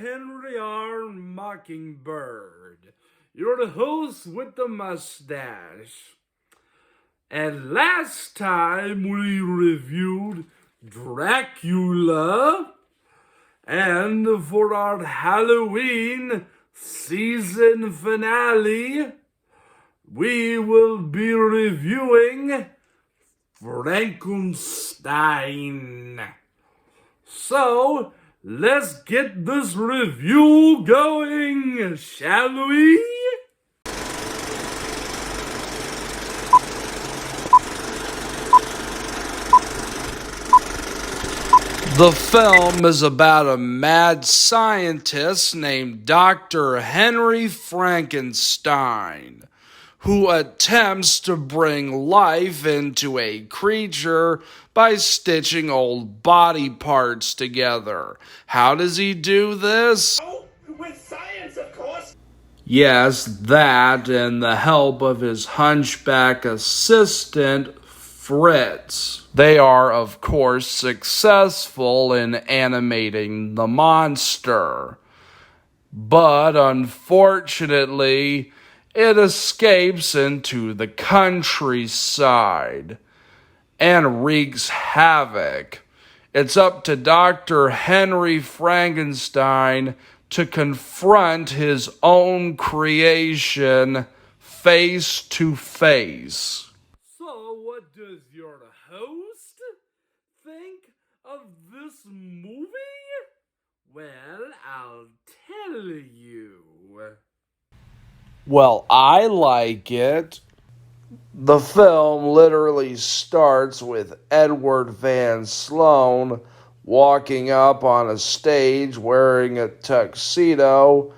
Henry R. Mockingbird. You're the host with the mustache. And last time we reviewed Dracula, and for our Halloween season finale, we will be reviewing Frankenstein. So, let's get this review going, shall we? The film is about a mad scientist named Dr. Henry Frankenstein, who attempts to bring life into a creature by stitching old body parts together. How does he do this? Oh, with science, of course. Yes, that and the help of his hunchback assistant, Fritz. They are, of course, successful in animating the monster. But unfortunately, it escapes into the countryside and wreaks havoc. It's up to Dr. Henry Frankenstein to confront his own creation face to face. So, what does your host think of this movie? Well, I'll tell you. Well, I like it. The film literally starts with Edward Van Sloan walking up on a stage wearing a tuxedo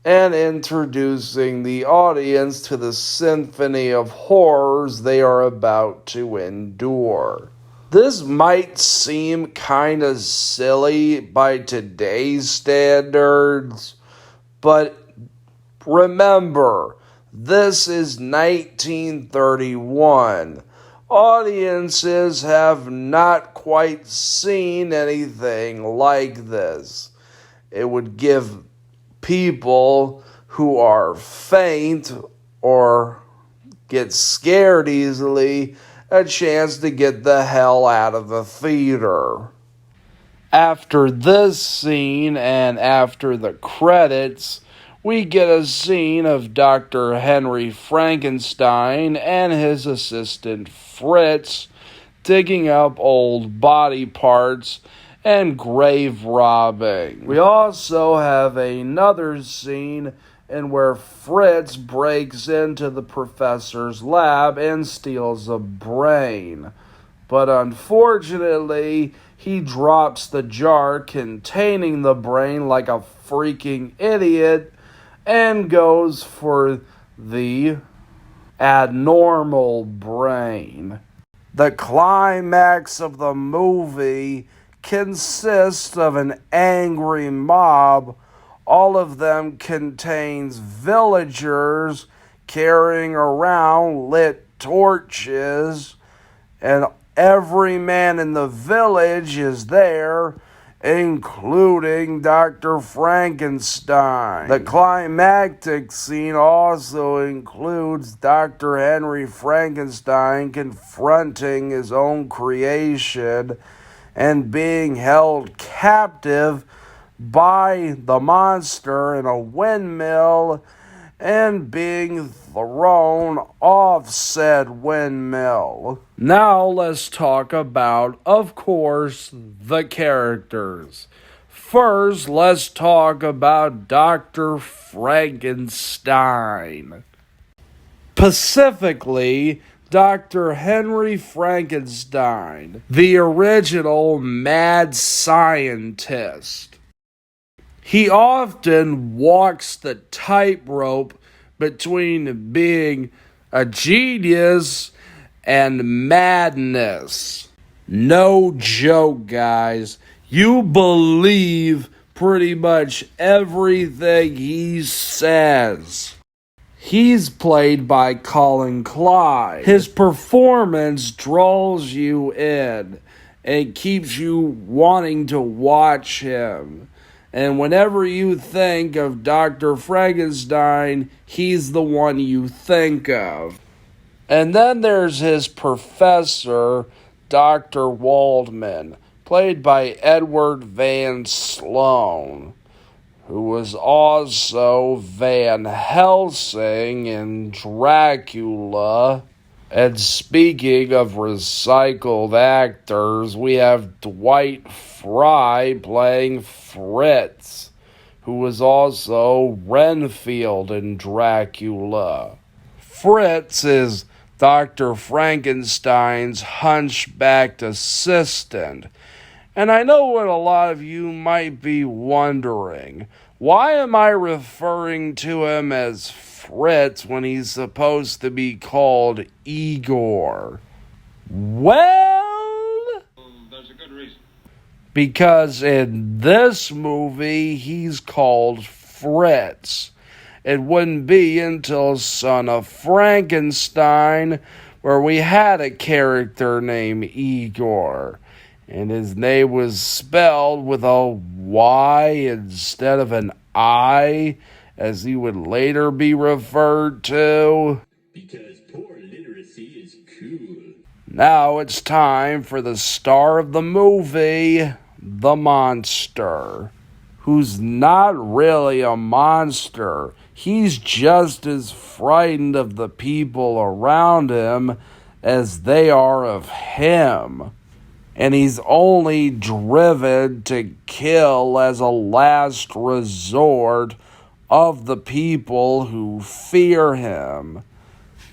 and introducing the audience to the symphony of horrors they are about to endure. This might seem kinda silly by today's standards, but remember, this is 1931. Audiences have not quite seen anything like this. It would give people who are faint or get scared easily a chance to get the hell out of the theater. After this scene and after the credits, we get a scene of Dr. Henry Frankenstein and his assistant Fritz digging up old body parts and grave robbing. We also have another scene in where Fritz breaks into the professor's lab and steals a brain. But unfortunately, he drops the jar containing the brain like a freaking idiot and goes for the abnormal brain. The climax of the movie consists of an angry mob. All of them contains villagers carrying around lit torches, and every man in the village is there, including Dr. Frankenstein. The climactic scene also includes Dr. Henry Frankenstein confronting his own creation and being held captive by the monster in a windmill and being thrown off said windmill. Now let's talk about, of course, the characters. First, let's talk about Dr. Frankenstein. Specifically, Dr. Henry Frankenstein, the original mad scientist. He often walks the tightrope between being a genius and madness. No joke, guys. You believe pretty much everything he says. He's played by Colin Clyde. His performance draws you in and keeps you wanting to watch him. And whenever you think of Dr. Frankenstein, he's the one you think of. And then there's his professor, Dr. Waldman, played by Edward Van Sloan, who was also Van Helsing in Dracula. And speaking of recycled actors, we have Dwight Fry playing Fritz, who was also Renfield in Dracula. Fritz is Dr. Frankenstein's hunchbacked assistant. And I know what a lot of you might be wondering. Why am I referring to him as Fritz when he's supposed to be called Igor? Well, There's a good reason. Because in this movie, he's called Fritz. It wouldn't be until Son of Frankenstein where we had a character named Igor. And his name was spelled with a Y instead of an I, as he would later be referred to. Because poor literacy is cool. Now it's time for the star of the movie, the monster, who's not really a monster. He's just as frightened of the people around him as they are of him. And he's only driven to kill as a last resort of the people who fear him.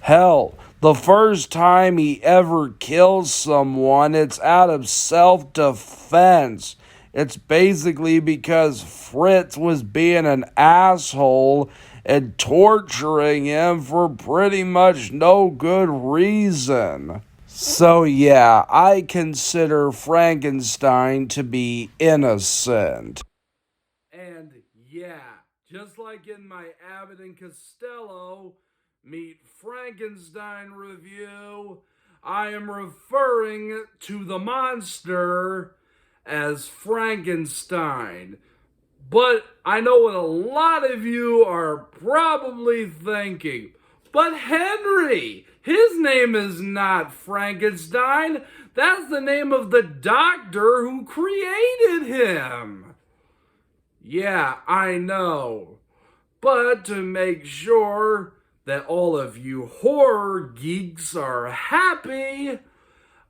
Hell, the first time he ever kills someone, it's out of self-defense. It's basically because Fritz was being an asshole and torturing him for pretty much no good reason. So yeah, I consider Frankenstein to be innocent. And yeah, just like in my Abbott and Costello Meet Frankenstein review, I am referring to the monster as Frankenstein. But I know what a lot of you are probably thinking. But Henry, his name is not Frankenstein. That's the name of the doctor who created him. Yeah, I know. But to make sure that all of you horror geeks are happy,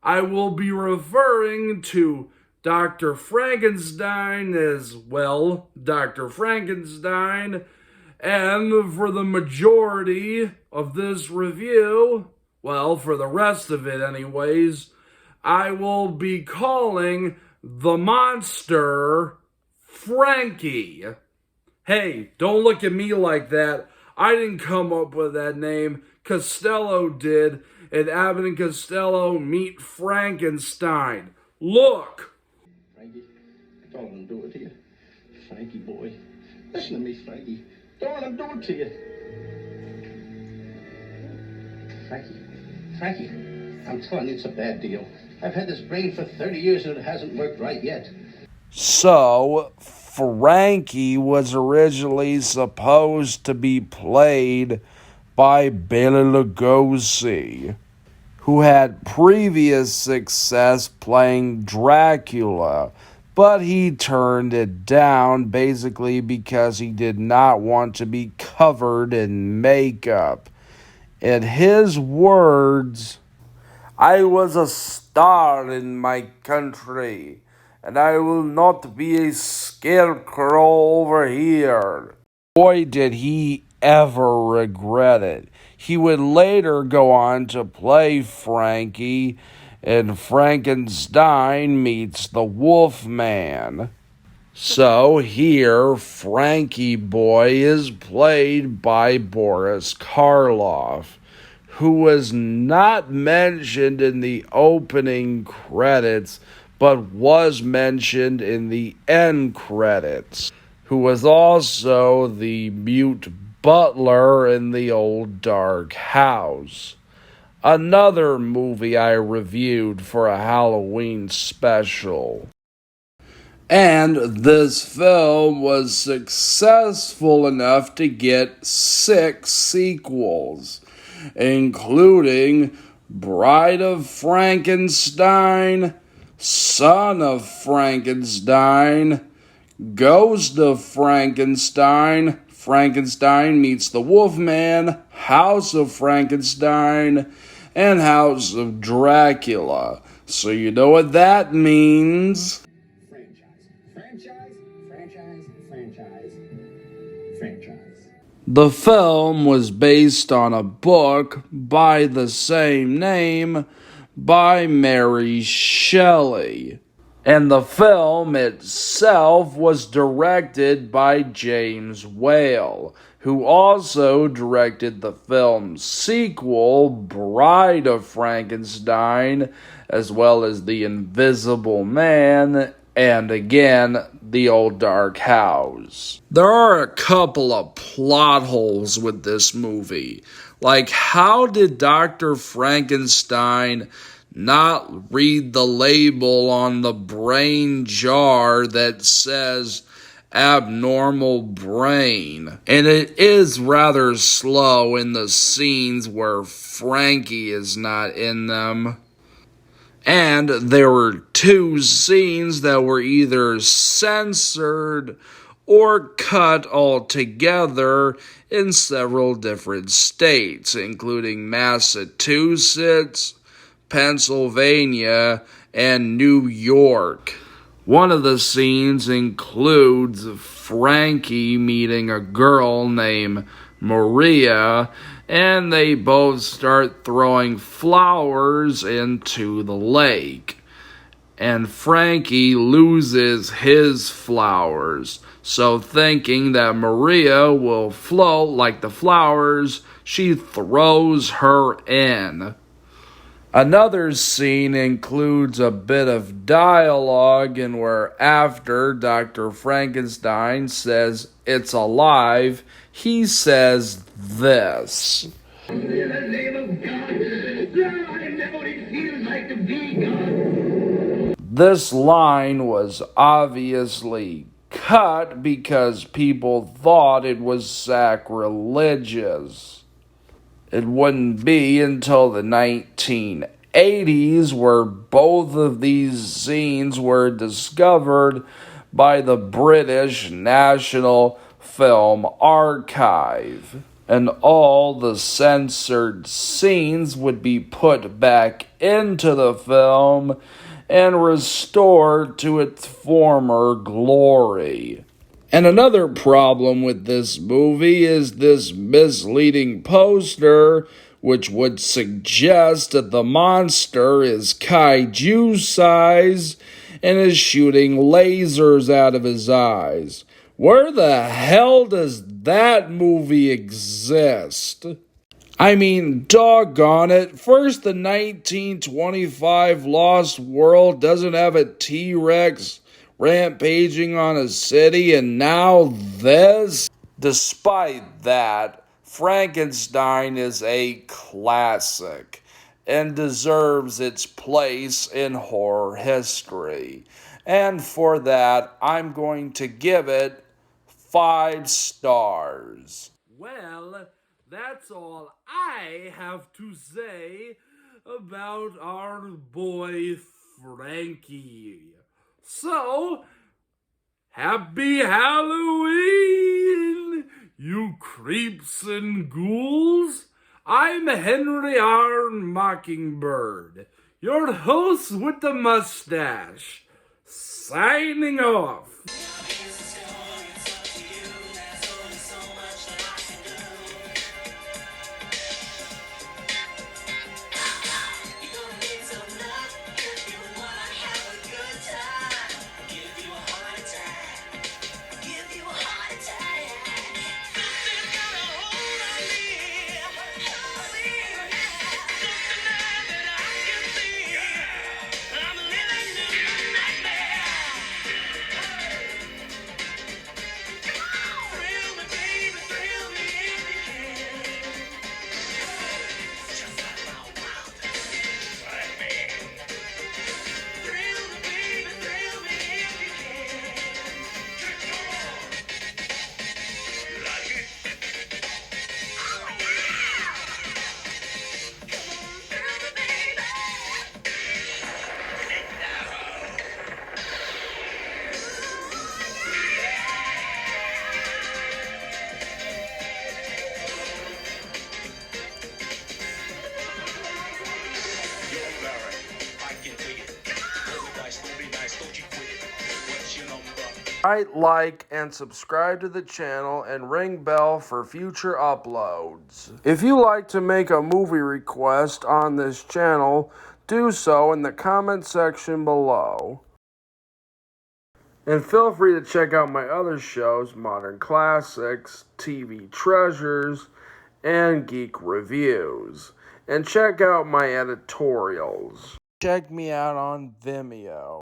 I will be referring to Dr. Frankenstein as, well, Dr. Frankenstein. And for the majority of this review, well, for the rest of it anyways, I will be calling the monster Frankie. Hey, don't look at me like that. I didn't come up with that name. Costello did, and Abbott and Costello Meet Frankenstein. Look! Frankie, don't let him do it to you. Frankie, boy. Listen to me, Frankie. Don't let him do it to you. Frankie, I'm telling you, it's a bad deal. I've had this brain for 30 years and it hasn't worked right yet. So, Frankie was originally supposed to be played by Bela Lugosi, who had previous success playing Dracula, but he turned it down basically because he did not want to be covered in makeup. In his words, "I was a star in my country, and I will not be a scarecrow over here." Boy, did he ever regret it. He would later go on to play Frankie in Frankenstein Meets the Wolfman. So here, Frankie Boy is played by Boris Karloff, who was not mentioned in the opening credits, but was mentioned in the end credits, who was also the mute butler in The Old Dark House, another movie I reviewed for a Halloween special. And this film was successful enough to get 6 sequels, including Bride of Frankenstein, Son of Frankenstein, Ghost of Frankenstein, Frankenstein Meets the Wolfman, House of Frankenstein, and House of Dracula. So you know what that means. Franchise. The film was based on a book by the same name by Mary Shelley. And the film itself was directed by James Whale, who also directed the film's sequel, Bride of Frankenstein, as well as The Invisible Man, and again, The Old Dark House. There are a couple of plot holes with this movie. Like, how did Dr. Frankenstein not read the label on the brain jar that says abnormal brain? And it is rather slow in the scenes where Frankie is not in them. And there were 2 scenes that were either censored or cut altogether in several different states, including Massachusetts, Pennsylvania, and New York. One of the scenes includes Frankie meeting a girl named Maria, and they both start throwing flowers into the lake. And Frankie loses his flowers. So thinking that Maria will float like the flowers, she throws her in. Another scene includes a bit of dialogue in where after Dr. Frankenstein says it's alive, he says this. In the name of God, I know what it feels like to be God. This line was obviously cut because people thought it was sacrilegious. It wouldn't be until the 1980s where both of these scenes were discovered by the British National Film Archive. And all the censored scenes would be put back into the film and restored to its former glory. And another problem with this movie is this misleading poster, which would suggest that the monster is kaiju size and is shooting lasers out of his eyes. Where the hell does that movie exist? I mean, doggone it, first the 1925 Lost World doesn't have a T-Rex rampaging on a city, and now this? Despite that, Frankenstein is a classic and deserves its place in horror history. And for that, I'm going to give it 5 stars. Well, that's all I have to say about our boy Frankie. So, happy Halloween, you creeps and ghouls. I'm Henry R. Mockingbird, your host with the mustache, signing off. Like, and subscribe to the channel and ring bell for future uploads. If you like to make a movie request on this channel, do so in the comment section below. And feel free to check out my other shows, Modern Classics, TV Treasures, and Geek Reviews. And check out my editorials. Check me out on Vimeo.